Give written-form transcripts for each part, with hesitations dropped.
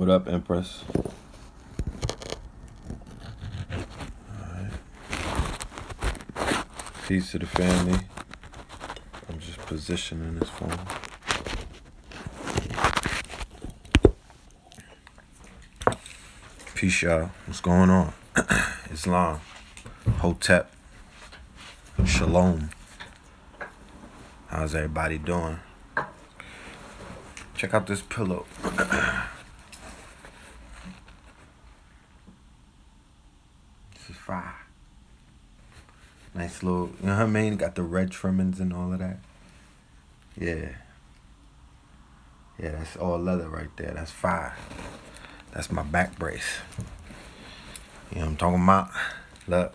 What up, Empress? Peace to the family. I'm just positioning this phone. Peace, y'all. What's going on? Islam. Hotep. Shalom. How's everybody doing? Check out this pillow. This is fire. Nice little, you know what I mean? Got the red trimmings and all of that. Yeah. Yeah, that's all leather right there. That's fire. That's my back brace. You know what I'm talking about? Look.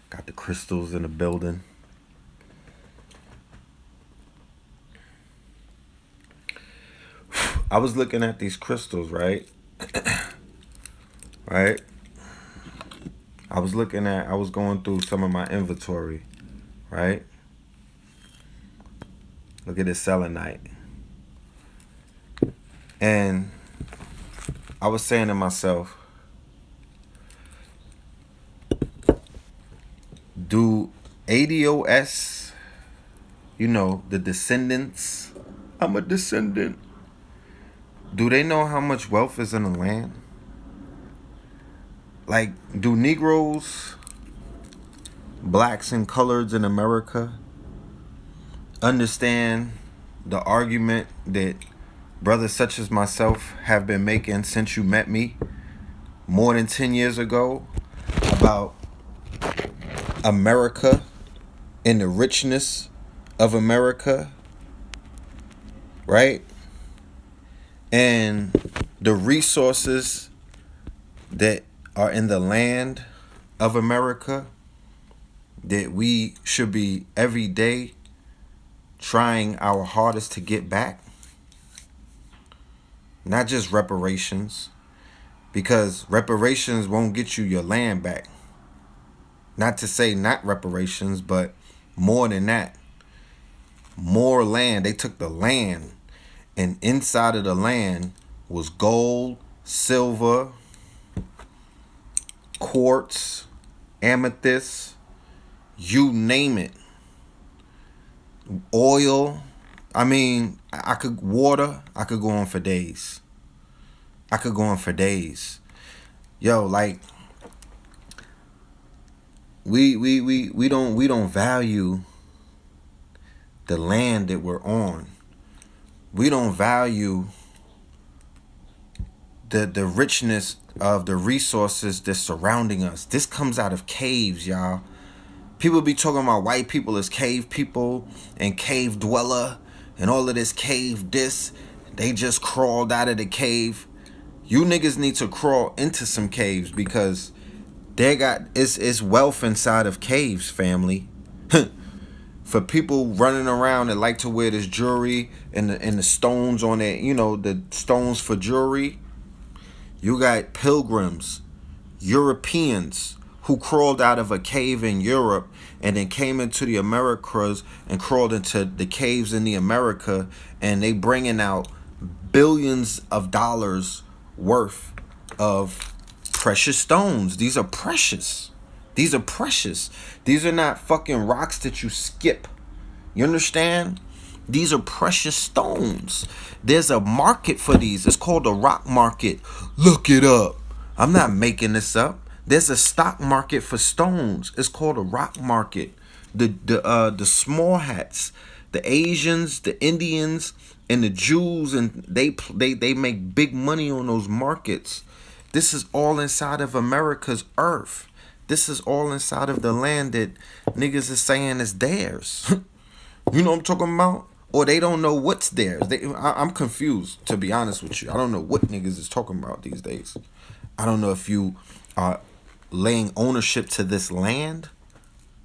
Got the crystals in the building. I was looking at these crystals, right? Right? I was going through some of my inventory, right? Look at this selenite. And I was saying to myself, do ADOS, you know, the descendants, I'm a descendant, do they know how much wealth is in the land? Like, do Negroes, blacks and coloreds in America understand the argument that brothers such as myself have been making since you met me more than 10 years ago about America and the richness of America, right? And the resources that are in the land of America that we should be every day trying our hardest to get back. Not just reparations, because reparations won't get you your land back. Not to say not reparations, but more than that. More land. They took the land, and inside of the land was gold, silver, quartz, amethyst, you name it. Oil. I mean, I could go on for days. Yo, like, we don't value the land that we're on. We don't value the richness of the resources that's surrounding us. This comes out of caves, y'all. People be talking about white people as cave people and cave dweller and all of this cave this. They just crawled out of the cave. You niggas need to crawl into some caves because it's wealth inside of caves, family. For people running around that like to wear this jewelry and the stones on it, you know, the stones for jewelry. You got pilgrims, Europeans who crawled out of a cave in Europe and then came into the Americas and crawled into the caves in the America, and they bringing out billions of dollars worth of precious stones. These are precious. These are not fucking rocks that you skip. You understand? These are precious stones. There's a market for these. It's called the rock market. Look it up. I'm not making this up. There's a stock market for stones. It's called a rock market. The small hats, the Asians, the Indians, and the Jews, and they make big money on those markets. This is all inside of America's earth. This is all inside of the land that niggas is saying is theirs. You know what I'm talking about? Or they don't know what's theirs. I'm confused, to be honest with you. I don't know what niggas is talking about these days. I don't know if you are laying ownership to this land.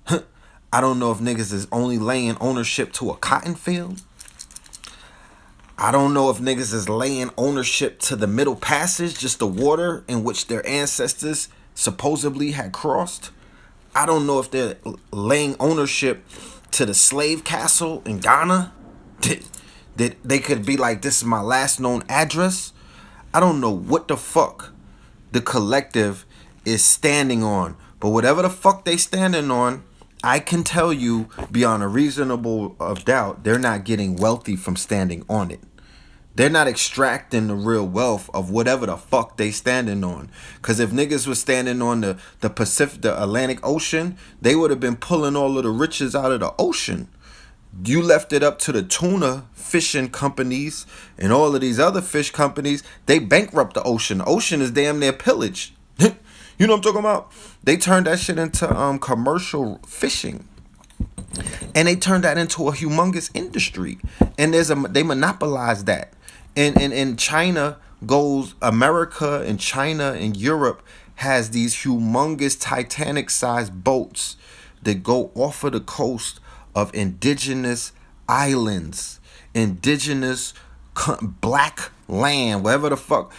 I don't know if niggas is only laying ownership to a cotton field. I don't know if niggas is laying ownership to the Middle Passage, just the water in which their ancestors supposedly had crossed. I don't know if they're laying ownership to the slave castle in Ghana. That they could be like, this is my last known address. I don't know what the fuck the collective is standing on. But whatever the fuck they standing on, I can tell you beyond a reasonable of doubt, they're not getting wealthy from standing on it. They're not extracting the real wealth of whatever the fuck they standing on. Cause if niggas was standing on the Pacific, the Atlantic Ocean, they would have been pulling all of the riches out of the ocean. You left it up to the tuna fishing companies and all of these other fish companies. They bankrupt the ocean. The ocean is damn near pillage. You know what I'm talking about? They turned that shit into commercial fishing, and they turned that into a humongous industry. And they monopolize that. And China goes, America and China and Europe has these humongous Titanic-sized boats that go off of the coast of indigenous islands, indigenous black land, wherever the fuck,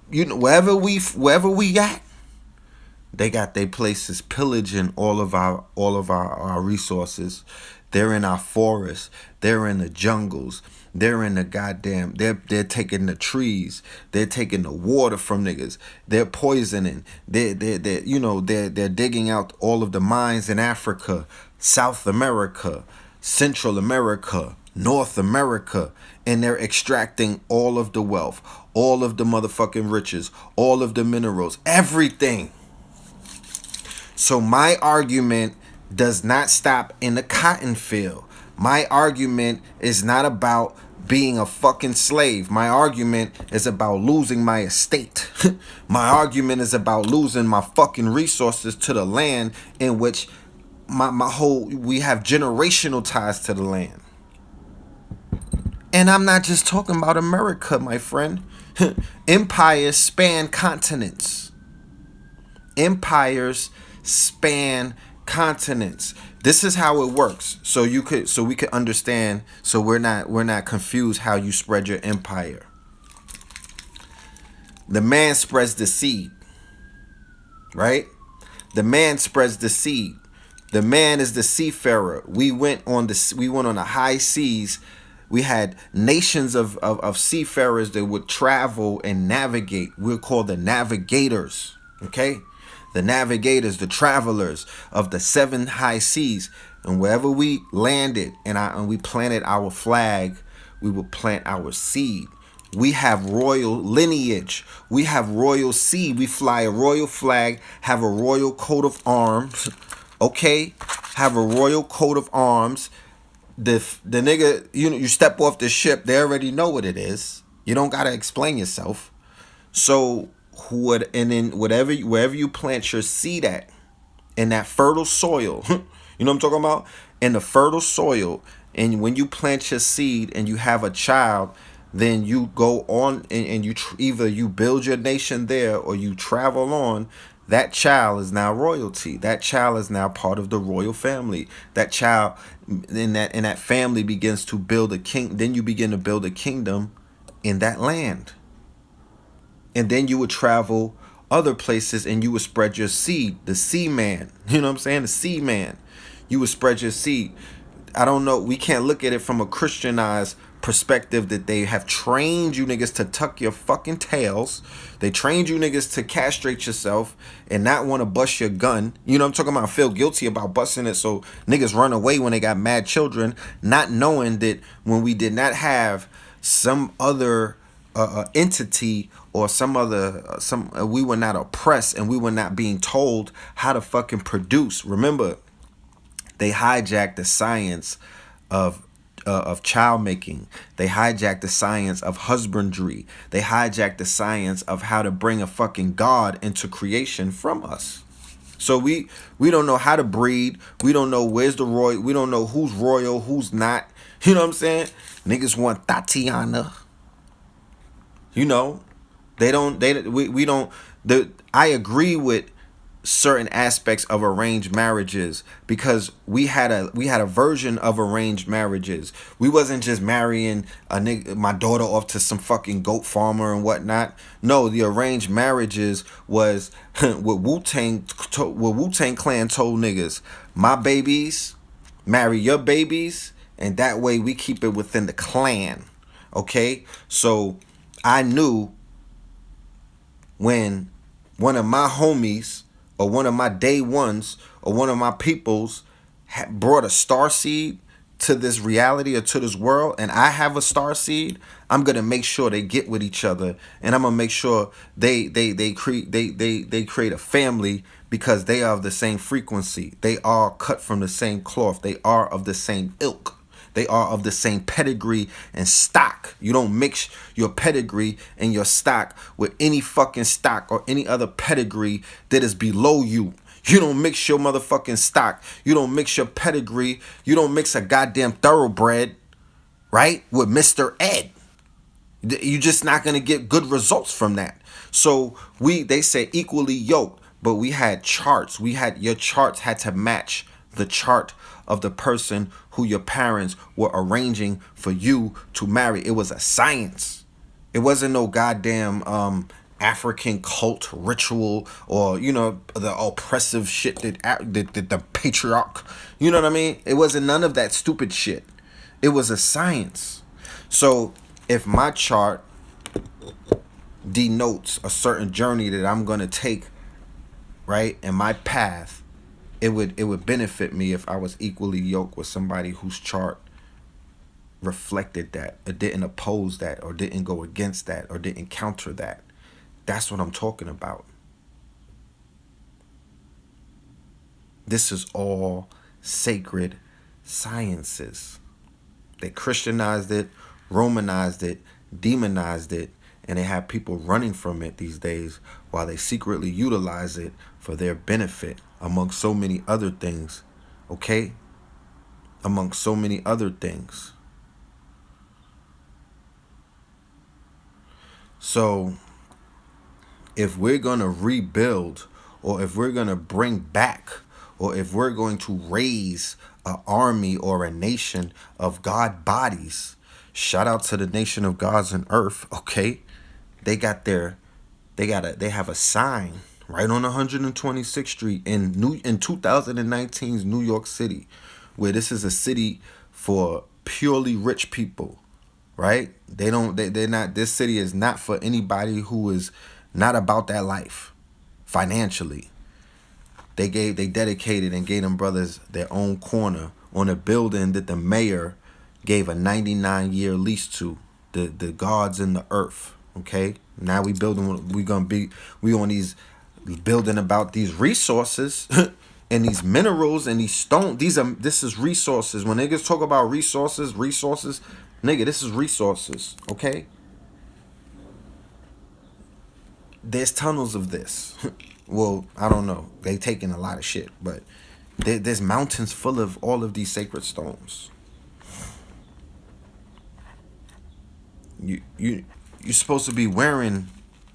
wherever we at, they got their places pillaging all of our resources. They're in our forests. They're in the jungles. They're in the goddamn. They're taking the trees. They're taking the water from niggas. They're poisoning. They're digging out all of the mines in Africa, South America, Central America, North America, and they're extracting all of the wealth, all of the motherfucking riches, all of the minerals, everything. So my argument does not stop in the cotton field. My argument is not about being a fucking slave. My argument is about losing my estate. My argument is about losing my fucking resources to the land in which we have generational ties to the land. And I'm not just talking about America, my friend. Empires span continents. Empires span continents. This is how it works. So we could understand, so we're not confused how you spread your empire. The man spreads the seed. Right? The man spreads the seed. The man is the seafarer. We went on the high seas. We had nations of seafarers that would travel and navigate. We're called the navigators. Okay? The navigators, the travelers of the 7 high seas. And wherever we landed and we planted our flag, we would plant our seed. We have royal lineage. We have royal seed. We fly a royal flag, have a royal coat of arms. Okay? Have a royal coat of arms. The nigga, you step off the ship, they already know what it is. You don't gotta explain yourself. So wherever you plant your seed at, in that fertile soil, you know what I'm talking about? In the fertile soil, and when you plant your seed and you have a child, then you go on and either you build your nation there or you travel on. That child is now royalty. That child is now part of the royal family. That child in that family begins to build a king. Then you begin to build a kingdom in that land. And then you would travel other places and you would spread your seed. The seaman. You know what I'm saying? The seaman. You would spread your seed. I don't know. We can't look at it from a Christianized perspective that they have trained you niggas to tuck your fucking tails. They trained you niggas to castrate yourself and not want to bust your gun. You know what I'm talking about? Feel guilty about busting it, so niggas run away when they got mad children, not knowing that when we did not have some other entity or we were not oppressed and we were not being told how to fucking produce. Remember, they hijacked the science of child making. They hijacked the science of husbandry. They hijacked the science of how to bring a fucking God into creation from us. So we don't know how to breed. We don't know where's the royal. We don't know who's royal, who's not. You know what I'm saying? Niggas want Tatiana. You know, I agree with certain aspects of arranged marriages because we had a version of arranged marriages. We wasn't just marrying my daughter off to some fucking goat farmer and whatnot. No, the arranged marriages was what Wu-Tang Clan told niggas. My babies marry your babies, and that way we keep it within the clan. Okay? So I knew when one of my homies or one of my day ones or one of my peoples brought a star seed to this reality or to this world, and I have a star seed, I'm gonna make sure they get with each other, and I'm gonna make sure they create a family because they are of the same frequency. They are cut from the same cloth. They are of the same ilk. They are of the same pedigree and stock. You don't mix your pedigree and your stock with any fucking stock or any other pedigree that is below you. You don't mix your motherfucking stock. You don't mix your pedigree. You don't mix a goddamn thoroughbred, right, with Mr. Ed. You're just not going to get good results from that. So they say equally yoked, but we had charts. Your charts had to match the chart of the person who your parents were arranging for you to marry. It was a science. It wasn't no goddamn African cult ritual or, the oppressive shit that the patriarch, you know what I mean? It wasn't none of that stupid shit. It was a science. So if my chart denotes a certain journey that I'm going to take, right, and my path, it would benefit me if I was equally yoked with somebody whose chart reflected that, or didn't oppose that, or didn't go against that, or didn't counter that. That's what I'm talking about. This is all sacred sciences. They Christianized it, Romanized it, demonized it, and they have people running from it these days while they secretly utilize it for their benefit, among so many other things. Okay? Among so many other things. So if we're going to rebuild, or if we're going to bring back, or if we're going to raise an army or a nation of God bodies, shout out to the nation of gods and earth, okay? They have a sign right on 126th Street in 2019's New York City, where this is a city for purely rich people, right? They're not, this city is not for anybody who is not about that life financially. They dedicated and gave them brothers their own corner on a building that the mayor gave a 99-year lease to, the gods in the earth. Okay, now we on these building about these resources and these minerals and these stones. This is resources. When niggas talk about resources, nigga, this is resources. Okay, there's tunnels of this. Well, I don't know. They taking a lot of shit, but there's mountains full of all of these sacred stones. You're supposed to be wearing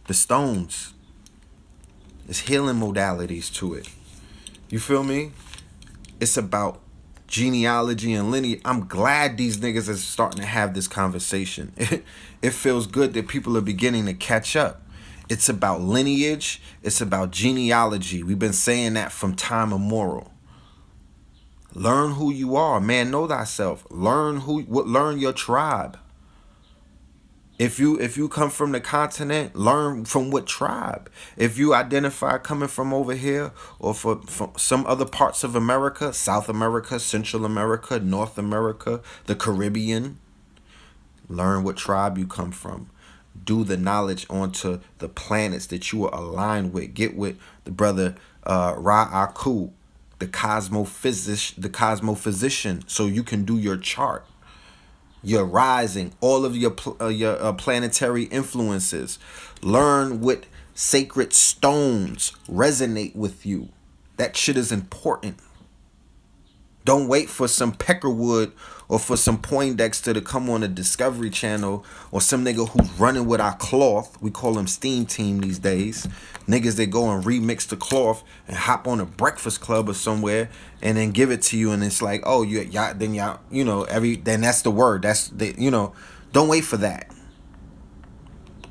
the stones. There's healing modalities to it. You feel me? It's about genealogy and lineage. I'm glad these niggas is starting to have this conversation. It feels good that people are beginning to catch up. It's about lineage. It's about genealogy. We've been saying that from time immemorial. Learn who you are, man. Know thyself. Learn your tribe. If you come from the continent, learn from what tribe. If you identify coming from over here or from some other parts of America, South America, Central America, North America, the Caribbean, learn what tribe you come from. Do the knowledge onto the planets that you are aligned with. Get with the brother Ra-Aku, the cosmophysician, so you can do your chart. Your rising, all of your planetary influences. Learn what sacred stones resonate with you. That shit is important. Don't wait for some Peckerwood or for some Poindexter to come on the Discovery Channel, or some nigga who's running with our cloth. We call them Steam Team these days. Niggas that go and remix the cloth and hop on a Breakfast Club or somewhere and then give it to you, and it's like, oh, then that's the word. Don't wait for that.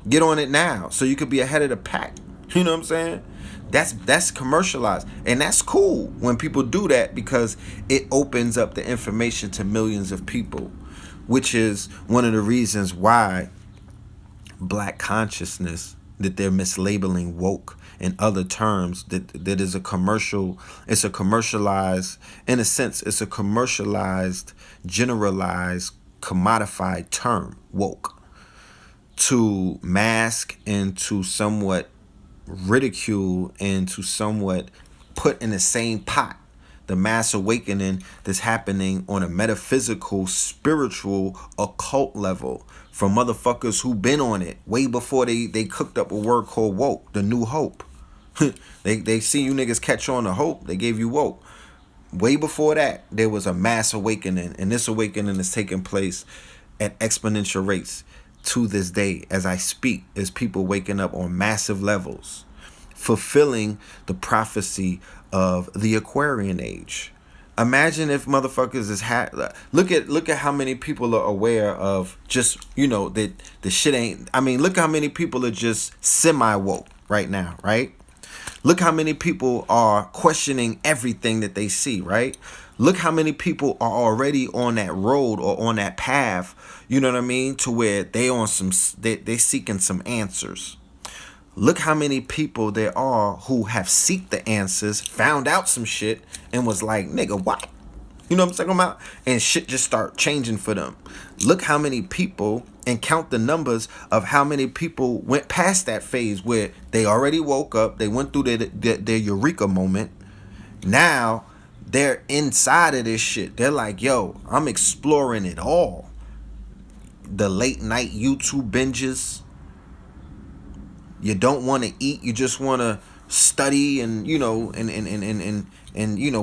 Get on it now so you could be ahead of the pack. You know what I'm saying? That's commercialized, and that's cool when people do that, because it opens up the information to millions of people, which is one of the reasons why black consciousness that they're mislabeling woke in other terms, that is a commercial, it's a commercialized, in a sense, it's a commercialized, generalized, commodified term, woke, to mask and to somewhat ridicule and to somewhat put in the same pot the mass awakening that's happening on a metaphysical, spiritual, occult level from motherfuckers who been on it way before they cooked up a word called woke, the new hope. They see you niggas catch on to hope, they gave you woke. Way before that, there was a mass awakening, and this awakening is taking place at exponential rates to this day as I speak, as people waking up on massive levels, fulfilling the prophecy of the Aquarian age. Imagine if motherfuckers is look at how many people are aware of just, that the shit ain't, I mean, look how many people are just semi woke right now, right? Look how many people are questioning everything that they see, right? Look how many people are already on that road or on that path, you know what I mean, to where they on some, they seeking some answers. Look how many people there are who have seeked the answers, found out some shit, and was like, nigga, what? You know what I'm talking about? And shit just start changing for them. Look how many people, and count the numbers of how many people went past that phase where they already woke up, they went through their eureka moment. Now they're inside of this shit. They're like, yo, I'm exploring it all. The late night YouTube binges. You don't want to eat, you just want to study and,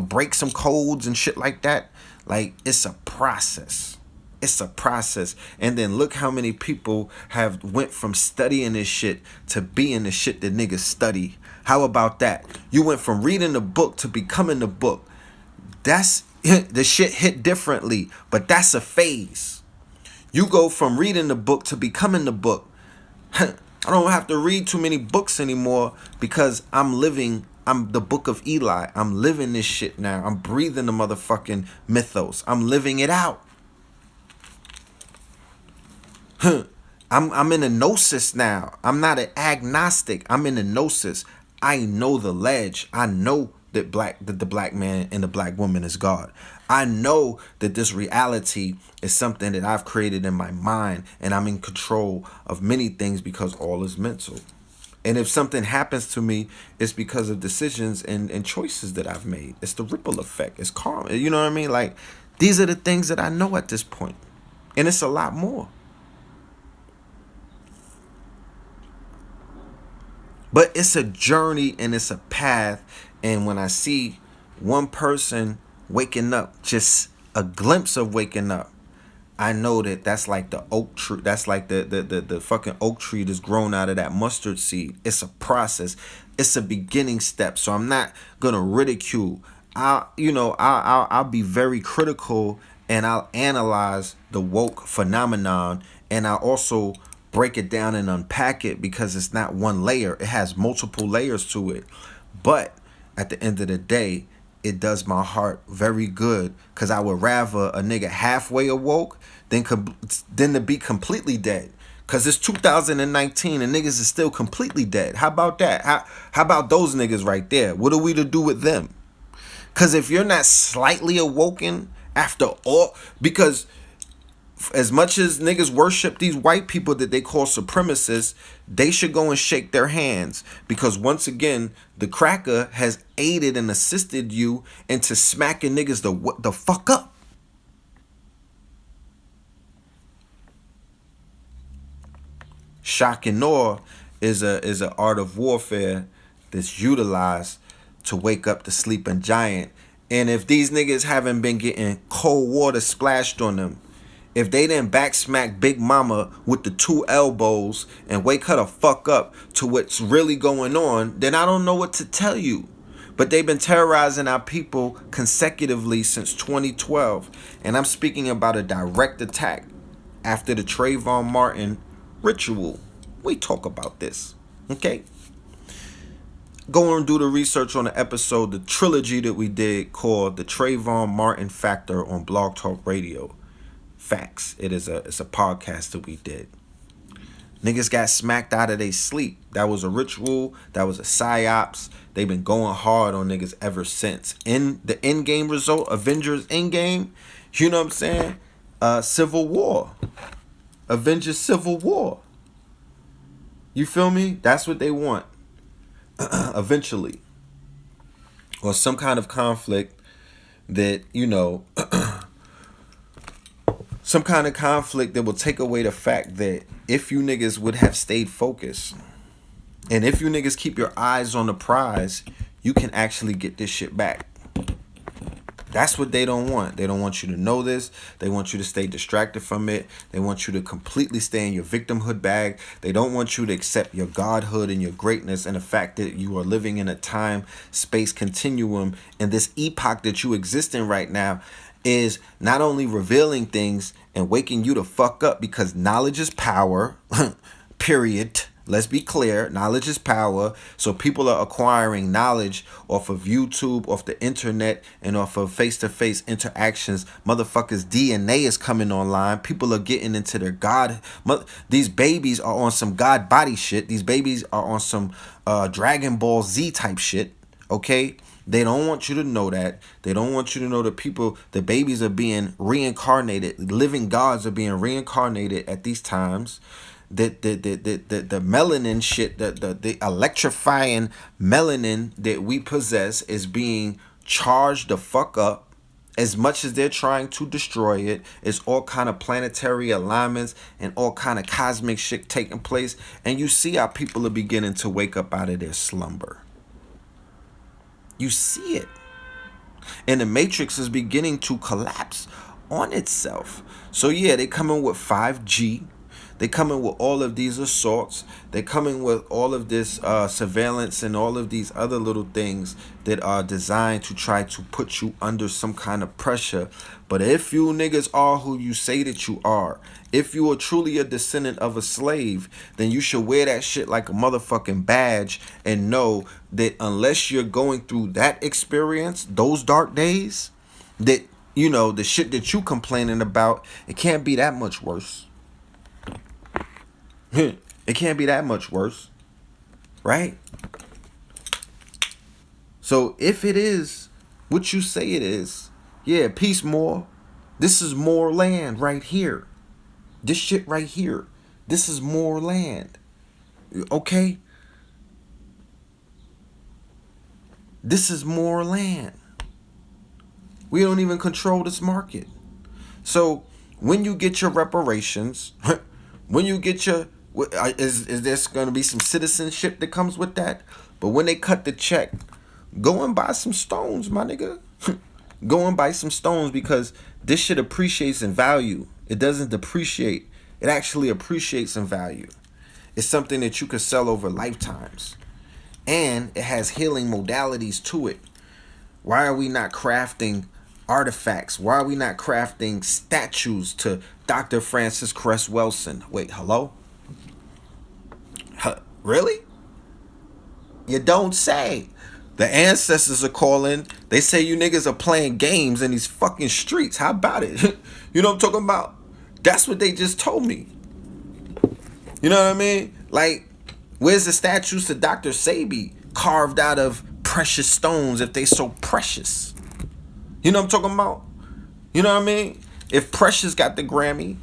break some codes and shit like that. Like, it's a process. It's a process. And then look how many people have went from studying this shit to being the shit that niggas study. How about that? You went from reading the book to becoming the book. That's the shit hit differently, but that's a phase. You go from reading the book to becoming the book. I don't have to read too many books anymore because I'm the book of Eli. I'm living this shit now. I'm breathing the motherfucking mythos. I'm living it out. I'm in a gnosis now. I'm not an agnostic. I'm in a gnosis. I know the ledge. I know that the black man and the black woman is God. I know that this reality is something that I've created in my mind, and I'm in control of many things because all is mental. And if something happens to me, it's because of decisions and choices that I've made. It's the ripple effect. It's karma. You know what I mean? Like, these are the things that I know at this point. And it's a lot more. But it's a journey and it's a path. And when I see one person waking up, just a glimpse of waking up, I know that that's like the oak tree. That's like the fucking oak tree that's grown out of that mustard seed. It's a process. It's a beginning step. So I'm not gonna ridicule. I'll be very critical, and I'll analyze the woke phenomenon, and I'll also break it down and unpack it because it's not one layer. It has multiple layers to it. But at the end of the day, it does my heart very good because I would rather a nigga halfway awoke than to be completely dead. Because it's 2019 and niggas is still completely dead. How about that? How about those niggas right there? What are we to do with them? Because if you're not slightly awoken after all, because as much as niggas worship these white people that they call supremacists, they should go and shake their hands. Because once again, the cracker has aided and assisted you into smacking niggas the fuck up. Shock and awe is an art of warfare that's utilized to wake up the sleeping giant. And if these niggas haven't been getting cold water splashed on them, if they didn't back smack Big Mama with the 2 elbows and wake her the fuck up to what's really going on, then I don't know what to tell you. But they've been terrorizing our people consecutively since 2012. And I'm speaking about a direct attack after the Trayvon Martin ritual. We talk about this, okay? Go and do the research on the episode, the trilogy that we did called The Trayvon Martin Factor on Blog Talk Radio. Facts. It's a podcast that we did. Niggas got smacked out of their sleep. That was a ritual. That was a psyops. They've been going hard on niggas ever since. In the end game result, Avengers Endgame, you know what I'm saying? Civil War. Avengers Civil War. You feel me? That's what they want. Eventually. Or some kind of conflict that, you know, some kind of conflict that will take away the fact that if you niggas would have stayed focused, and if you niggas keep your eyes on the prize, you can actually get this shit back. That's what they don't want. They don't want you to know this. They want you to stay distracted from it. They want you to completely stay in your victimhood bag. They don't want you to accept your godhood and your greatness and the fact that you are living in a time, space continuum, and this epoch that you exist in right now is not only revealing things and waking you to fuck up, because knowledge is power, period. Let's be clear, knowledge is power. So people are acquiring knowledge off of YouTube, off the internet, and off of face-to-face interactions. Motherfuckers' DNA is coming online. People are getting into their God. These babies are on some God body shit. These babies are on some Dragon Ball Z type shit, okay? They don't want you to know that. They don't want you to know that the babies are being reincarnated. Living gods are being reincarnated at these times. The melanin shit, the electrifying melanin that we possess is being charged the fuck up. As much as they're trying to destroy it, it's all kind of planetary alignments and all kind of cosmic shit taking place. And you see how people are beginning to wake up out of their slumber. You see it. And the matrix is beginning to collapse on itself. So yeah, they come in with 5G. They come in with all of these assaults. They come in with all of this surveillance and all of these other little things that are designed to try to put you under some kind of pressure. But if you niggas are who you say that you are, if you are truly a descendant of a slave, then you should wear that shit like a motherfucking badge and know that unless you're going through that experience, those dark days, that, you know, the shit that you complaining about, it can't be that much worse. It can't be that much worse, right? So if it is what you say it is, yeah, peace more. This is more land right here. This shit right here. This is more land. Okay? This is more land. We don't even control this market. So when you get your reparations, when you get your... Is there going to be some citizenship that comes with that? But when they cut the check, go and buy some stones, my nigga. Go and buy some stones, because this shit appreciates in value. It doesn't depreciate. It actually appreciates in value. It's something that you could sell over lifetimes. And it has healing modalities to it. Why are we not crafting artifacts? Why are we not crafting statues to Dr. Francis Cress Welsing? Wait, hello? Really? You don't say. The ancestors are calling. They say you niggas are playing games in these fucking streets. How about it? You know what I'm talking about? That's what they just told me. You know what I mean? Like, where's the statues to Dr. Sabi carved out of precious stones if they so precious? You know what I'm talking about? You know what I mean? If Precious got the Grammy,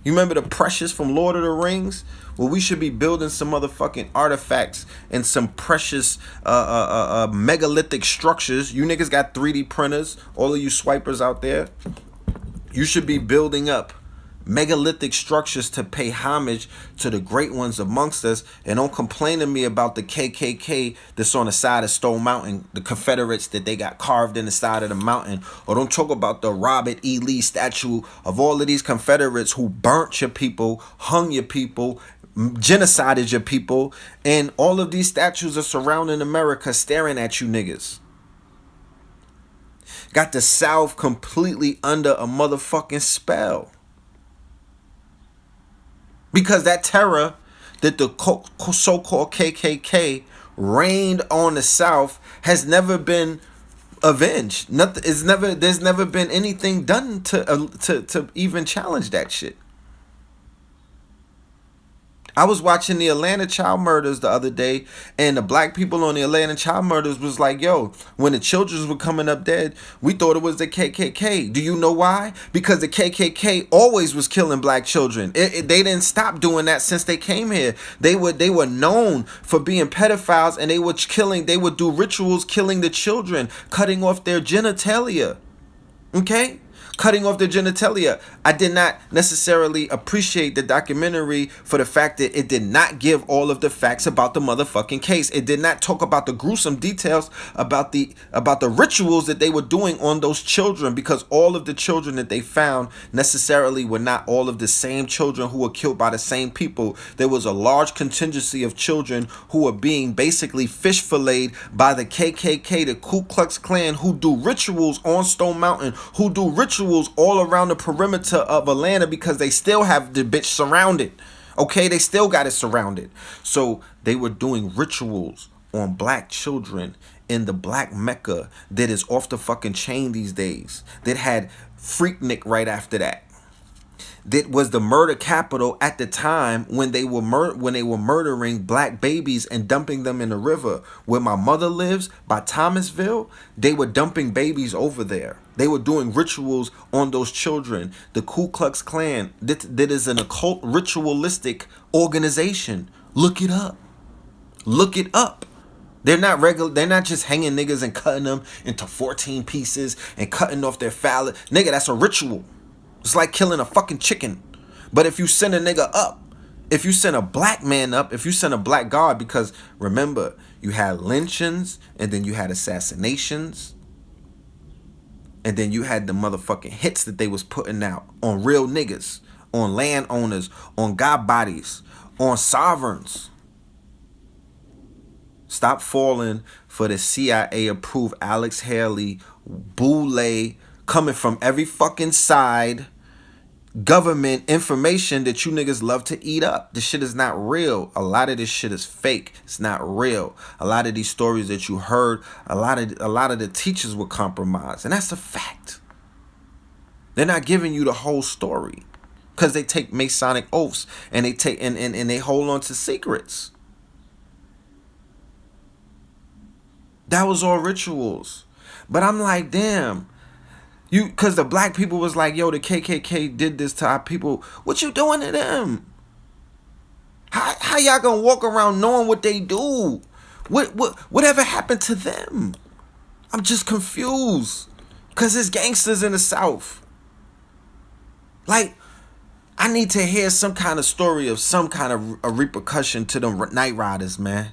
you remember the Precious from Lord of the Rings? Well, we should be building some motherfucking artifacts and some precious megalithic structures. You niggas got 3D printers, all of you swipers out there. You should be building up megalithic structures to pay homage to the great ones amongst us. And don't complain to me about the KKK that's on the side of Stone Mountain, the Confederates that they got carved in the side of the mountain. Or don't talk about the Robert E. Lee statue of all of these Confederates who burnt your people, hung your people, genocided your people, and all of these statues are surrounding America staring at you niggas. Got the South completely under a motherfucking spell. Because that terror that the so-called KKK reigned on the South has never been avenged. There's never been anything done to even challenge that shit. I was watching the Atlanta child murders the other day, and the black people on the Atlanta child murders was like, yo, when the children were coming up dead, we thought it was the KKK. Do you know why? Because the KKK always was killing black children. They didn't stop doing that since they came here. They were known for being pedophiles, and they were killing. They would do rituals killing the children, cutting off their genitalia. Okay? Cutting off their genitalia. I did not necessarily appreciate the documentary for the fact that it did not give all of the facts about the motherfucking case. It did not talk about the gruesome details about the rituals that they were doing on those children, because all of the children that they found necessarily were not all of the same children who were killed by the same people. There was a large contingency of children who were being basically fish filleted by the KKK, the Ku Klux Klan, who do rituals on Stone Mountain, who do rituals all around the perimeter of Atlanta, because they still have the bitch surrounded. Okay, they still got it surrounded. So they were doing rituals on black children in the black Mecca that is off the fucking chain these days. That had Freaknik right after that. That was the murder capital at the time when they were murdering black babies and dumping them in the river. Where my mother lives, by Thomasville, they were dumping babies over there. They were doing rituals on those children. The Ku Klux Klan, that is an occult ritualistic organization. Look it up. Look it up. They're not just hanging niggas and cutting them into 14 pieces and cutting off their phallus. Nigga, that's a ritual. It's like killing a fucking chicken. But if you send a nigga up, if you send a black man up, if you send a black guard, because remember, you had lynchings, and then you had assassinations, and then you had the motherfucking hits that they was putting out on real niggas, on landowners, on god bodies, on sovereigns. Stop falling for the CIA approved Alex Haley boule coming from every fucking side government information that you niggas love to eat up. This shit is not real. A lot of this shit is fake. It's not real. A lot of these stories that you heard, a lot of the teachers were compromised, and that's a fact. They're not giving you the whole story because they take Masonic oaths and they take and they hold on to secrets. That was all rituals. But I'm like, damn. Because the black people was like, yo, the KKK did this to our people. What you doing to them? How y'all gonna walk around knowing what they do? Whatever happened to them? I'm just confused. Because there's gangsters in the South. Like, I need to hear some kind of story of some kind of a repercussion to them night riders, man.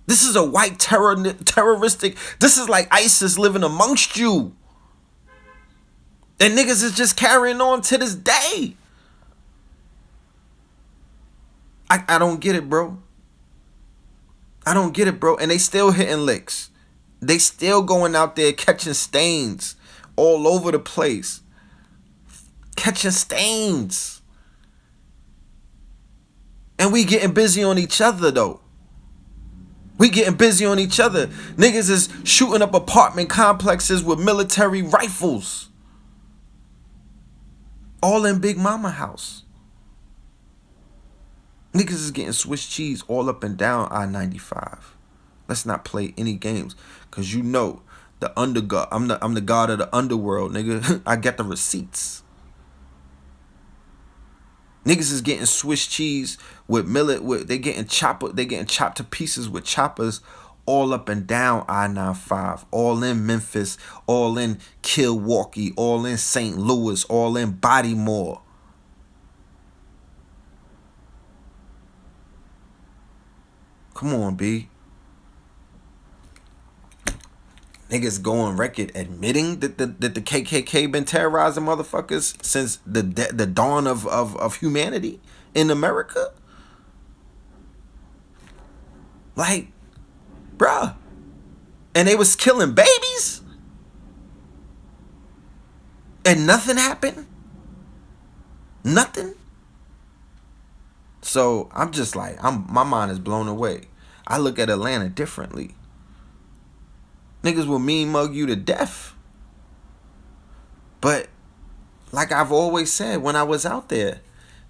This is a white terroristic. This is like ISIS living amongst you. And niggas is just carrying on to this day. I don't get it, bro. I don't get it, bro. And they still hitting licks. They still going out there catching stains all over the place. Catching stains. And we getting busy on each other, though. We getting busy on each other. Niggas is shooting up apartment complexes with military rifles. All in Big Mama house. Niggas is getting Swiss cheese all up and down I-95. Let's not play any games. Cause you know the undergod. I'm the god of the underworld, nigga. I got the receipts. Niggas is getting Swiss cheese with they getting chopped to pieces with choppers all up and down I-95, all in Memphis, all in Milwaukee, all in St. Louis, all in Baltimore. Come on, B. Niggas go on record admitting that the KKK been terrorizing motherfuckers since the dawn of humanity in America. Like, bruh. And they was killing babies. And nothing happened. Nothing. So I'm just like, my mind is blown away. I look at Atlanta differently. Niggas will mean mug you to death. But like I've always said when I was out there,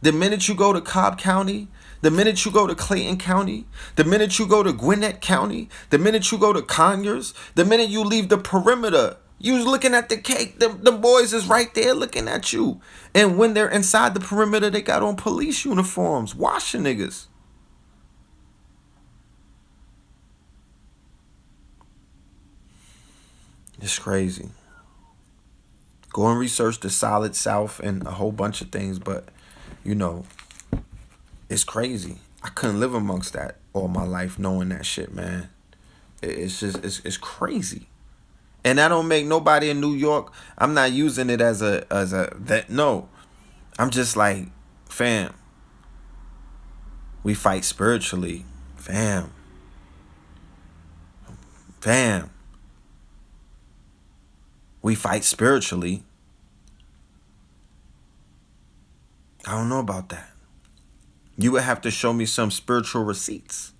The minute you go to Cobb County, the minute you go to Clayton County, the minute you go to Gwinnett County, the minute you go to Conyers, the minute you leave the perimeter, you was looking at the cake. The boys is right there looking at you. And when they're inside the perimeter, they got on police uniforms, washing niggas. It's crazy. Go and research the Solid South and a whole bunch of things, but you know, it's crazy. I couldn't live amongst that all my life knowing that shit, man. It's just it's crazy. And I don't make nobody in New York. I'm not using it as a that no. I'm just like, fam, we fight spiritually. Fam. Fam. We fight spiritually. I don't know about that. You would have to show me some spiritual receipts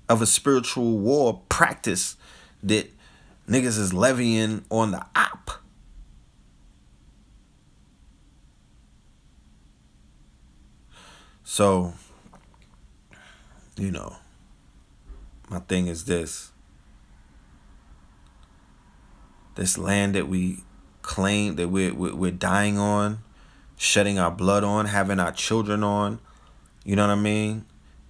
of a spiritual war practice that niggas is levying on the op. So, you know, my thing is this land that we claim that we're dying on, shedding our blood on, having our children on, you know what I mean?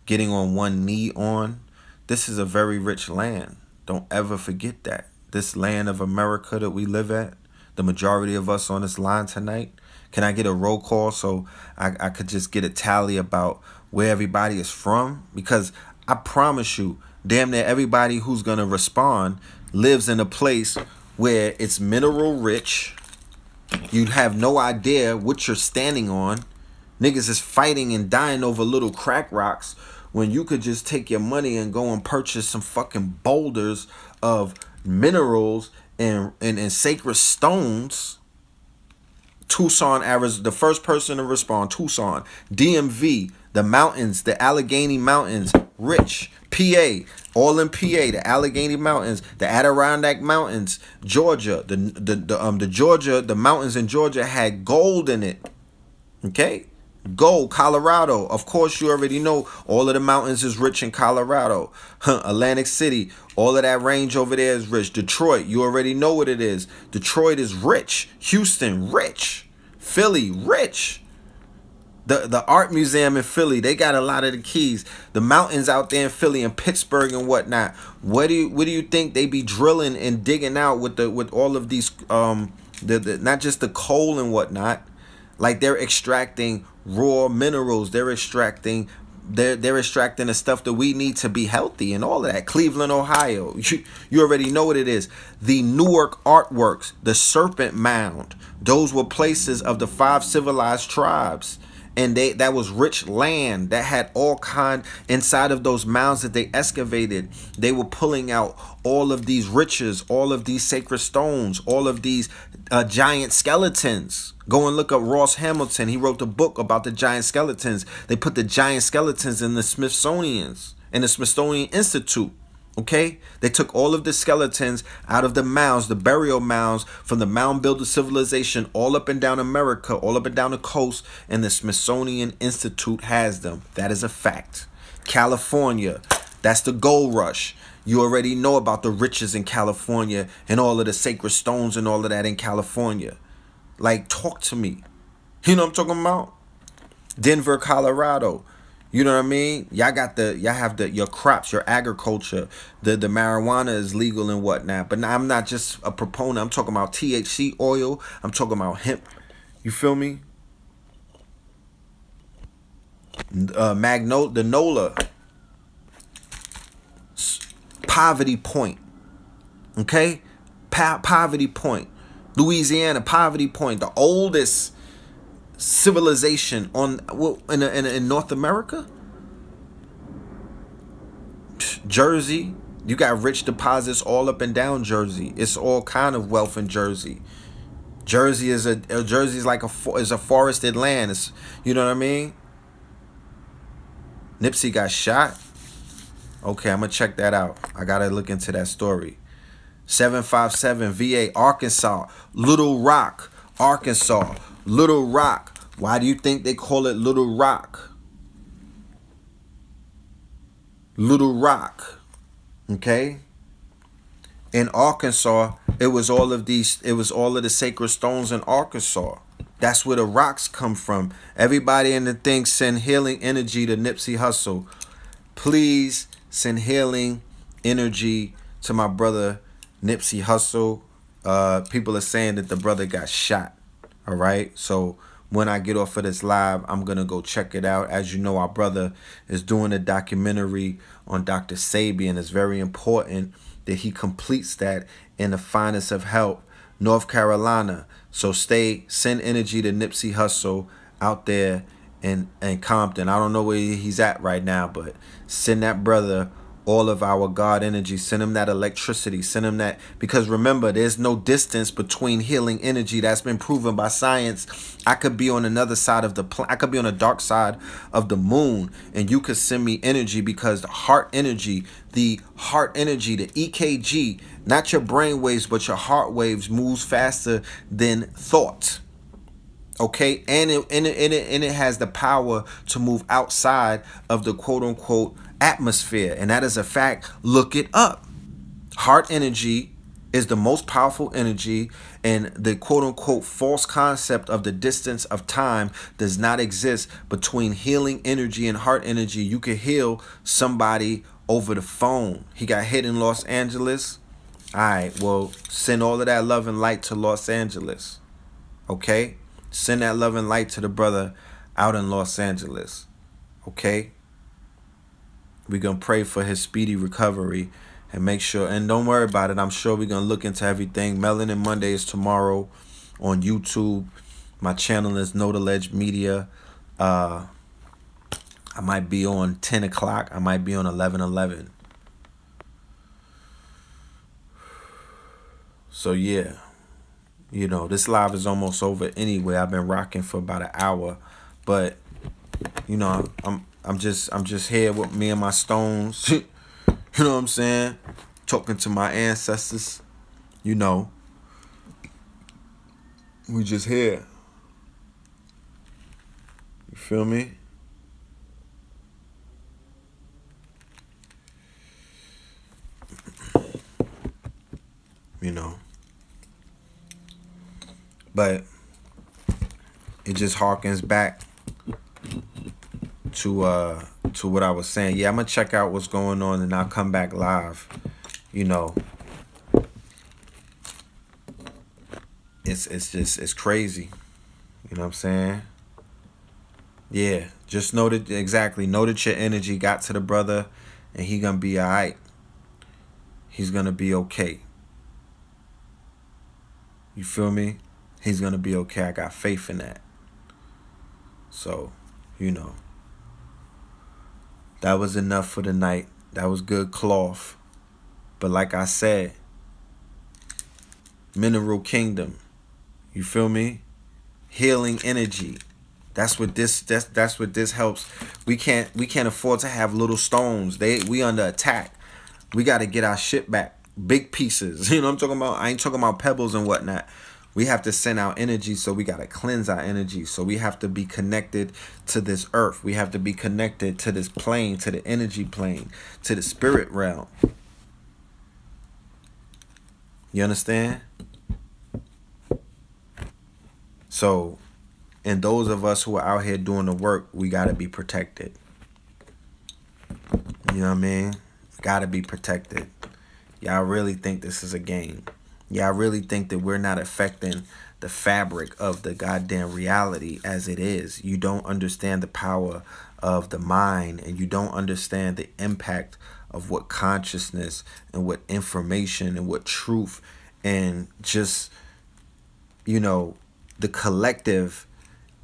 Getting on one knee on. This is a very rich land. Don't ever forget that. This land of America that we live at, the majority of us on this line tonight. Can I get a roll call so I could just get a tally about where everybody is from? Because I promise you, damn near everybody who's going to respond lives in a place where it's mineral rich. You'd have no idea what you're standing on. Niggas is fighting and dying over little crack rocks when you could just take your money and go and purchase some fucking boulders of minerals and sacred stones. Tucson, Arizona, the first person to respond, Tucson. DMV, the mountains, the Allegheny Mountains, rich. PA, all in PA, the Allegheny Mountains, the Adirondack Mountains, Georgia, the Georgia, the mountains in Georgia had gold in it. Okay? Gold, Colorado. Of course, you already know all of the mountains is rich in Colorado. Atlantic City, all of that range over there is rich. Detroit, you already know what it is. Detroit is rich. Houston, rich. Philly, rich. The art museum in Philly, they got a lot of the keys. The mountains out there in Philly and Pittsburgh and whatnot. What do you think they be drilling and digging out with all of these the not just the coal and whatnot? Like they're extracting raw minerals. They're extracting the stuff that we need to be healthy and all of that. Cleveland, Ohio. You already know what it is. The Newark artworks, the Serpent Mound. Those were places of the 5 civilized tribes. And that was rich land that had all kind inside of those mounds that they excavated. They were pulling out all of these riches, all of these sacred stones, all of these giant skeletons. Go and look up Ross Hamilton. He wrote the book about the giant skeletons. They put the giant skeletons in the Smithsonian Institute. Okay, they took all of the skeletons out of the mounds, the burial mounds from the mound builder civilization all up and down America, all up and down the coast, and the Smithsonian Institute has them. That is a fact. California, that's the gold rush. You already know about the riches in California and all of the sacred stones and all of that in California. Like, talk to me. You know what I'm talking about? Denver, Colorado. You know what I mean? Y'all have your crops, your agriculture. The marijuana is legal and whatnot. But now I'm not just a proponent. I'm talking about THC oil. I'm talking about hemp. You feel me? The NOLA. Poverty Point. Okay? Poverty Point. Louisiana, Poverty Point. The oldest civilization in North America. Jersey, you got rich deposits all up and down Jersey. It's all kind of wealth in Jersey. Jersey's like a forested land. It's, you know what I mean? Nipsey got shot. Okay, I'm gonna check that out. I gotta look into that story. 757 VA, Arkansas, Little Rock, Arkansas, Little Rock, Why do you think they call it Little Rock? Little Rock. Okay? In Arkansas, it was all of the sacred stones in Arkansas. That's where the rocks come from. Everybody in the thing send healing energy to Nipsey Hussle. Please send healing energy to my brother Nipsey Hussle. People are saying that the brother got shot. All right. So when I get off of this live, I'm going to go check it out. As you know, our brother is doing a documentary on Dr. Sabian. It's very important that he completes that in the finest of health, North Carolina. So send energy to Nipsey Hussle out there in Compton. I don't know where he's at right now, but send that brother all of our God energy. Send him that electricity. Send him that, because remember, there's no distance between healing energy. That's been proven by science. I could be on another side of I could be on the dark side of the moon, and you could send me energy, because the heart energy, the EKG, not your brain waves, but your heart waves, moves faster than thought. Okay, and it has the power to move outside of the quote unquote atmosphere, and that is a fact. Look it up. Heart energy is the most powerful energy, and the quote unquote false concept of the distance of time does not exist between healing energy and heart energy. You could heal somebody over the phone. He got hit in Los Angeles. All right, well, send all of that love and light to Los Angeles. Okay? Send that love and light to the brother out in Los Angeles. Okay? We're going to pray for his speedy recovery and make sure, and don't worry about it. I'm sure we're going to look into everything. Melanin Monday is tomorrow on YouTube. My channel is Know the Ledge Media. I might be on 10 o'clock. I might be on 11:11. So, yeah. You know, this live is almost over anyway. I've been rocking for about an hour, but you know, I'm just here with me and my stones. You know what I'm saying? Talking to my ancestors. You know, we just here. You feel me? You know. But it just harkens back to what I was saying. Yeah, I'm gonna check out what's going on and I'll come back live. You know, it's crazy. You know what I'm saying? Yeah, just know that your energy got to the brother, and he gonna be all right. He's gonna be okay. You feel me? He's going to be okay. I got faith in that. So, you know. That was enough for the night. That was good cloth. But like I said, Mineral Kingdom. You feel me? Healing energy. That's what this helps. We can't afford to have little stones. We under attack. We got to get our shit back. Big pieces. You know what I'm talking about? I ain't talking about pebbles and whatnot. We have to send out energy, so we got to cleanse our energy. So we have to be connected to this earth. We have to be connected to this plane, to the energy plane, to the spirit realm. You understand? So, and those of us who are out here doing the work, we got to be protected. You know what I mean? Got to be protected. Y'all really think this is a game? Y'all really think that we're not affecting the fabric of the goddamn reality as it is? You don't understand the power of the mind, and you don't understand the impact of what consciousness and what information and what truth and just, you know, the collective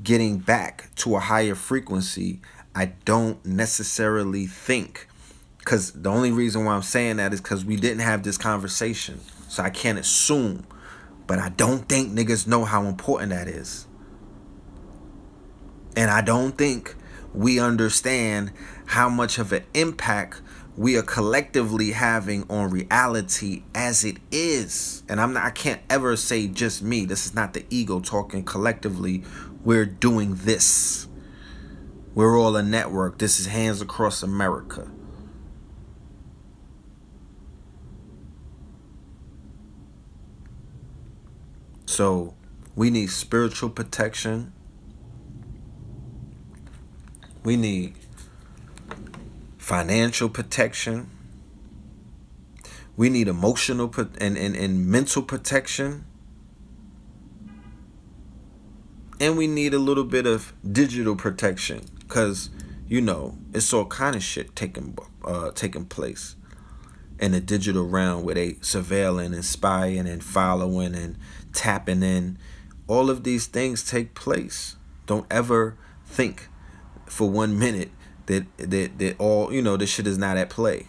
getting back to a higher frequency. I don't necessarily think, because the only reason why I'm saying that is because we didn't have this conversation. So I can't assume, but I don't think niggas know how important that is. And I don't think we understand how much of an impact we are collectively having on reality as it is. And I can't ever say just me. This is not the ego talking. Collectively, we're doing this. We're all a network. This is Hands Across America. So we need spiritual protection. We need financial protection. We need emotional and mental protection. And we need a little bit of digital protection. Because, it's all kind of shit taking place in the digital realm where they surveilling and spying and following and tapping in. All of these things take place. Don't ever think for 1 minute that all, this shit is not at play.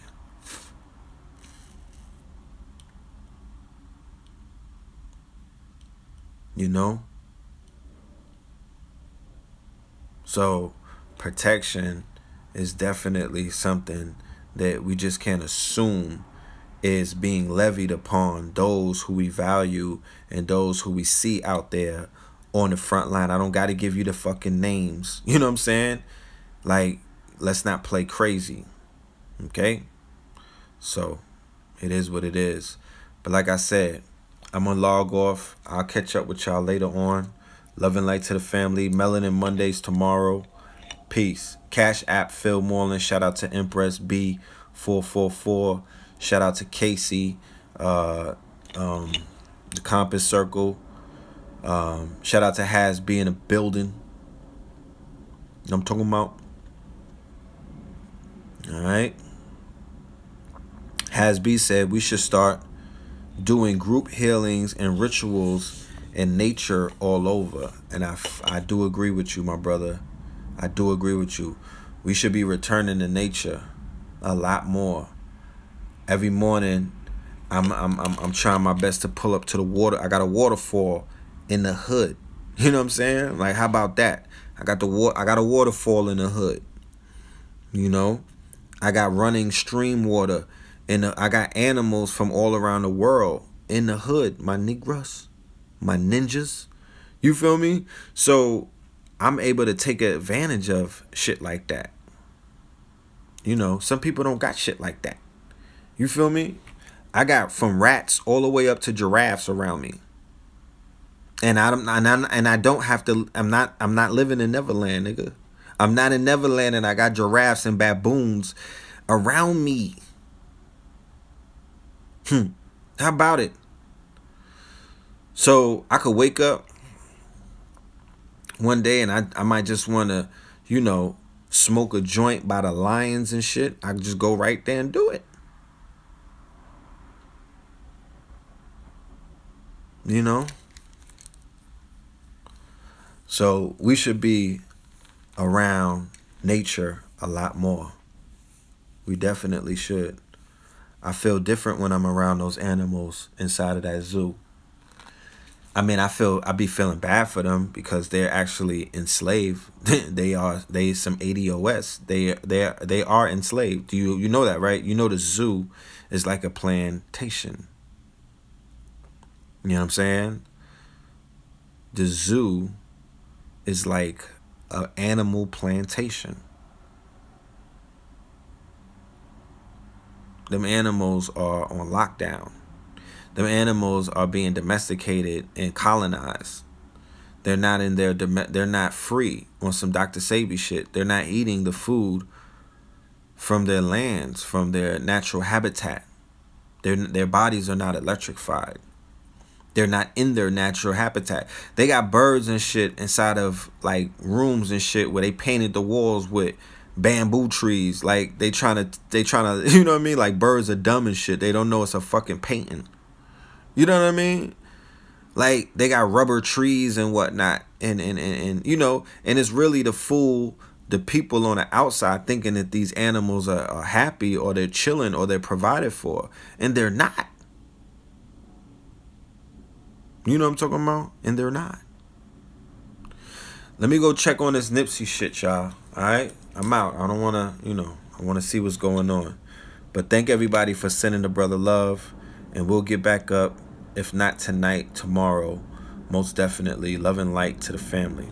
So protection is definitely something that we just can't assume is being levied upon those who we value and those who we see out there on the front line. I don't got to give you the fucking names. You know what I'm saying? Like, let's not play crazy. Okay? So, it is what it is. But like I said, I'm going to log off. I'll catch up with y'all later on. Love and light to the family. Melanin Mondays tomorrow. Peace. Cash App Phil Moreland. Shout out to Empress B444. Shout out to Casey. The Compass Circle. Shout out to Has B in the building. You know what I'm talking about? Alright. Has B said we should start doing group healings and rituals in nature all over. And I do agree with you, my brother. I do agree with you. We should be returning to nature a lot more. Every morning, I'm trying my best to pull up to the water. I got a waterfall in the hood. You know what I'm saying? Like, how about that? I got a waterfall in the hood. I got running stream water, and I got animals from all around the world in the hood. My Negros, my ninjas. You feel me? So I'm able to take advantage of shit like that. Some people don't got shit like that. You feel me? I got from rats all the way up to giraffes around me. And I don't have to. I'm not living in Neverland, nigga. I'm not in Neverland, and I got giraffes and baboons around me. How about it? So I could wake up one day and I might just want to, smoke a joint by the lions and shit. I could just go right there and do it. So we should be around nature a lot more. We definitely should. I feel different when I'm around those animals inside of that zoo. I mean, I be feeling bad for them because they're actually enslaved. they some ADOS. They are enslaved. You know that, right? You know the zoo is like a plantation. You know what I'm saying? The zoo is like an animal plantation. Them animals are on lockdown. Them animals are being domesticated and colonized. They're not in their they're not free on some Dr. Sabi shit. They're not eating the food from their lands, from their natural habitat. Their bodies are not electrified. They're not in their natural habitat. They got birds and shit inside of like rooms and shit where they painted the walls with bamboo trees. Like they trying to you know what I mean? Like birds are dumb and shit. They don't know it's a fucking painting. You know what I mean? Like they got rubber trees and whatnot. And it's really to fool the people on the outside thinking that these animals are happy or they're chilling or they're provided for. And they're not. You know what I'm talking about? And they're not. Let me go check on this Nipsey shit, y'all. Alright? I'm out. I don't want to, I want to see what's going on. But thank everybody for sending the brother love, and we'll get back up. If not tonight, tomorrow, most definitely. Love and light to the family.